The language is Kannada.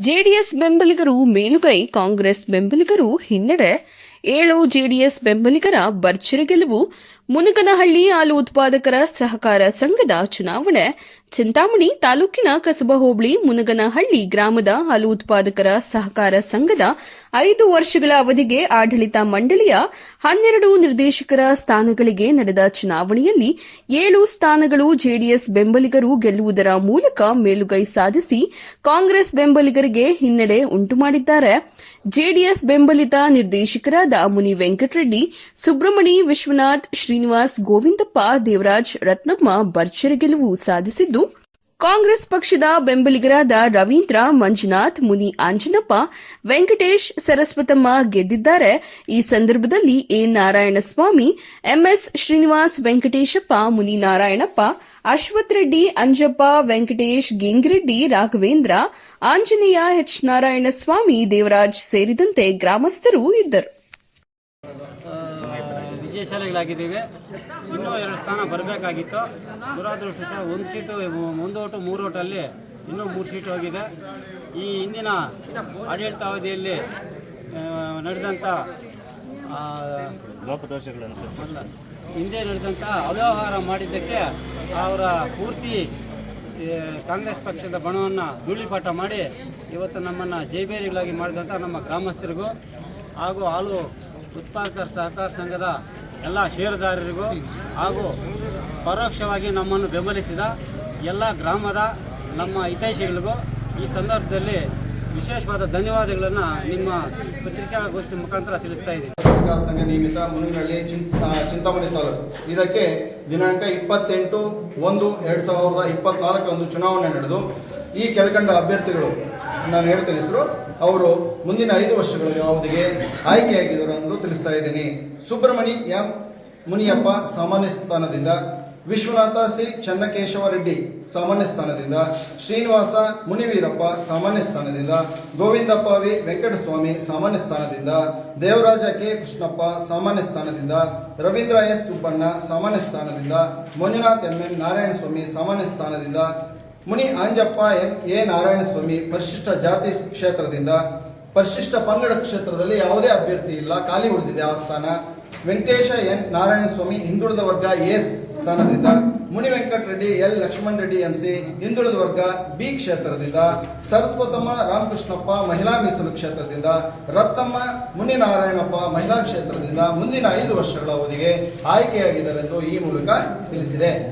ಜೆಡಿಎಸ್ ಬೆಂಬಲಿಗರು ಮೇಲುಗೈ, ಕಾಂಗ್ರೆಸ್ ಬೆಂಬಲಿಗರು ಹಿನ್ನಡೆ. 7 ಜೆಡಿಎಸ್ ಬೆಂಬಲಿಗರ ಭರ್ಜರಿ ಗೆಲುವು. ಮುನಗನಹಳ್ಳಿ ಹಾಲು ಉತ್ಪಾದಕರ ಸಹಕಾರ ಸಂಘದ ಚುನಾವಣೆ. ಚಿಂತಾಮಣಿ ತಾಲೂಕಿನ ಕಸಬಾ ಹೋಬಳಿ ಮುನಗನಹಳ್ಳಿ ಗ್ರಾಮದ ಹಾಲು ಉತ್ಪಾದಕರ ಸಹಕಾರ ಸಂಘದ 5 ವರ್ಷಗಳ ಅವಧಿಗೆ ಆಡಳಿತ ಮಂಡಳಿಯ 12 ನಿರ್ದೇಶಕರ ಸ್ಥಾನಗಳಿಗೆ ನಡೆದ ಚುನಾವಣೆಯಲ್ಲಿ 7 ಸ್ಥಾನಗಳು ಜೆಡಿಎಸ್ ಬೆಂಬಲಿಗರು ಗೆಲ್ಲುವುದರ ಮೂಲಕ ಮೇಲುಗೈ ಸಾಧಿಸಿ ಕಾಂಗ್ರೆಸ್ ಬೆಂಬಲಿಗರಿಗೆ ಹಿನ್ನಡೆ ಉಂಟುಮಾಡಿದ್ದಾರೆ. ಜೆಡಿಎಸ್ ಬೆಂಬಲಿತ ನಿರ್ದೇಶಕರಾದ ಮುನಿ ವೆಂಕಟರೆಡ್ಡಿ, ಸುಬ್ರಮಣಿ, ವಿಶ್ವನಾಥ್, ಶ್ರೀನಿವಾಸ್, ಗೋವಿಂದಪ್ಪ, ದೇವರಾಜ್, ರತ್ನಮ್ಮ ಭರ್ಜರಿ ಗೆಲುವು ಸಾಧಿಸಿದ್ದು, ಕಾಂಗ್ರೆಸ್ ಪಕ್ಷದ ಬೆಂಬಲಿಗರಾದ ರವೀಂದ್ರ, ಮಂಜುನಾಥ್, ಮುನಿ ಆಂಜನಪ್ಪ, ವೆಂಕಟೇಶ್, ಸರಸ್ವತಮ್ಮ ಗೆದ್ದಿದ್ದಾರೆ. ಈ ಸಂದರ್ಭದಲ್ಲಿ A. Narayanaswamy, MS Srinivas, Venkateshappa, Muni Narayanappa, Ashwath Reddy, Anjappa, Venkatesh, Gingreddy, Raghavendra, Anjaneya, H. Narayanaswamy, Devaraj ಸೇರಿದಂತೆ ಗ್ರಾಮಸ್ಥರು ಇದ್ದರು. ವಿಜಯಶಾಲಿಗಳಾಗಿದ್ದೀವಿ. ಇನ್ನೂ 2 ಸ್ಥಾನ ಬರಬೇಕಾಗಿತ್ತು. ದುರಾದೃಷ್ಟ ಒಂದು ಸೀಟು, 1 ಓಟು 3 ಓಟಲ್ಲಿ ಇನ್ನೂ 3 ಸೀಟು ಹೋಗಿದೆ. ಈ ಹಿಂದಿನ ಆಡಳಿತಾವಧಿಯಲ್ಲಿ ನಡೆದಂಥ ಹಿಂದೆ ನಡೆದಂಥ ಅವ್ಯವಹಾರ ಮಾಡಿದ್ದಕ್ಕೆ ಅವರ ಪೂರ್ತಿ ಕಾಂಗ್ರೆಸ್ ಪಕ್ಷದ ಬಣವನ್ನು ಧೂಳಿಪಾಠ ಮಾಡಿ ಇವತ್ತು ನಮ್ಮನ್ನು ಜೈಬೇರಿಗಳಾಗಿ ಮಾಡಿದಂಥ ನಮ್ಮ ಗ್ರಾಮಸ್ಥರಿಗೂ ಹಾಗೂ ಹಾಲು ಉತ್ಪಾದಕರ ಸಹಕಾರ ಸಂಘದ ಎಲ್ಲ ಷೇರುದಾರರಿಗೂ ಹಾಗೂ ಪರೋಕ್ಷವಾಗಿ ನಮ್ಮನ್ನು ಬೆಂಬಲಿಸಿದ ಎಲ್ಲ ಗ್ರಾಮದ ನಮ್ಮ ಹಿತೈಷಿಗಳಿಗೂ ಈ ಸಂದರ್ಭದಲ್ಲಿ ವಿಶೇಷವಾದ ಧನ್ಯವಾದಗಳನ್ನು ನಿಮ್ಮ ಪತ್ರಿಕಾಗೋಷ್ಠಿ ಮುಖಾಂತರ ತಿಳಿಸ್ತಾ ಇದ್ದೀನಿ. ಸಹಕಾರ ಸಂಘ ನಿಯಮಿತ ಮುನಗನಹಳ್ಳಿ ಚಿಂತಾಮಣಿ ತಾಲೂಕು. ಇದಕ್ಕೆ ದಿನಾಂಕ 28/1/2024 ಚುನಾವಣೆ ನಡೆದು ಈ ಕೆಳಕಂಡ ಅಭ್ಯರ್ಥಿಗಳು ನಾನು ಹೇಳ್ತೇನೆ ಹೆಸರು, ಅವರು ಮುಂದಿನ 5 ವರ್ಷಗಳ ಅವಧಿಗೆ ಆಯ್ಕೆಯಾಗಿದ್ದರು ಎಂದು ತಿಳಿಸ್ತಾ ಇದ್ದೀನಿ. ಸುಬ್ರಮಣಿ ಎಂ ಮುನಿಯಪ್ಪ ಸಾಮಾನ್ಯ ಸ್ಥಾನದಿಂದ, ವಿಶ್ವನಾಥ ಸಿ ಚನ್ನಕೇಶವ ರೆಡ್ಡಿ ಸಾಮಾನ್ಯ ಸ್ಥಾನದಿಂದ, ಶ್ರೀನಿವಾಸ ಮುನಿವೀರಪ್ಪ ಸಾಮಾನ್ಯ ಸ್ಥಾನದಿಂದ, ಗೋವಿಂದಪ್ಪ ವಿ ವೆಂಕಟಸ್ವಾಮಿ ಸಾಮಾನ್ಯ ಸ್ಥಾನದಿಂದ, ದೇವರಾಜ ಕೆ ಕೃಷ್ಣಪ್ಪ ಸಾಮಾನ್ಯ ಸ್ಥಾನದಿಂದ, ರವೀಂದ್ರ ಎಸ್ ಸುಬ್ಬಣ್ಣ ಸಾಮಾನ್ಯ ಸ್ಥಾನದಿಂದ, ಮಂಜುನಾಥ್ ಎಂ ಎನ್ ನಾರಾಯಣಸ್ವಾಮಿ ಸಾಮಾನ್ಯ ಸ್ಥಾನದಿಂದ, ಮುನಿ ಆಂಜಪ್ಪ ಎ ನಾರಾಯಣಸ್ವಾಮಿ ಪರಿಶಿಷ್ಟ ಜಾತಿ ಕ್ಷೇತ್ರದಿಂದ, ಪರಿಶಿಷ್ಟ ಪಂಗಡ ಕ್ಷೇತ್ರದಲ್ಲಿ ಯಾವುದೇ ಅಭ್ಯರ್ಥಿ ಇಲ್ಲ, ಖಾಲಿ ಉಳಿದಿದೆ ಆ ಸ್ಥಾನ. ವೆಂಕಟೇಶ ಎನ್ ನಾರಾಯಣಸ್ವಾಮಿ ಹಿಂದುಳಿದ ವರ್ಗ ಎ ಸ್ಥಾನದಿಂದ, ಮುನಿ ವೆಂಕಟರೆಡ್ಡಿ ಎಲ್ ಲಕ್ಷ್ಮಣ್ ರೆಡ್ಡಿ ಎಂಸಿ ಹಿಂದುಳಿದ ವರ್ಗ ಬಿ ಕ್ಷೇತ್ರದಿಂದ, ಸರಸ್ವತಮ್ಮ ರಾಮಕೃಷ್ಣಪ್ಪ ಮಹಿಳಾ ಮೀಸಲು ಕ್ಷೇತ್ರದಿಂದ, ರತ್ನಮ್ಮ ಮುನಿ ನಾರಾಯಣಪ್ಪ ಮಹಿಳಾ ಕ್ಷೇತ್ರದಿಂದ ಮುಂದಿನ 5 ವರ್ಷಗಳ ಅವಧಿಗೆ ಆಯ್ಕೆಯಾಗಿದ್ದಾರೆಂದು ಈ ಮೂಲಕ ತಿಳಿಸಿದೆ.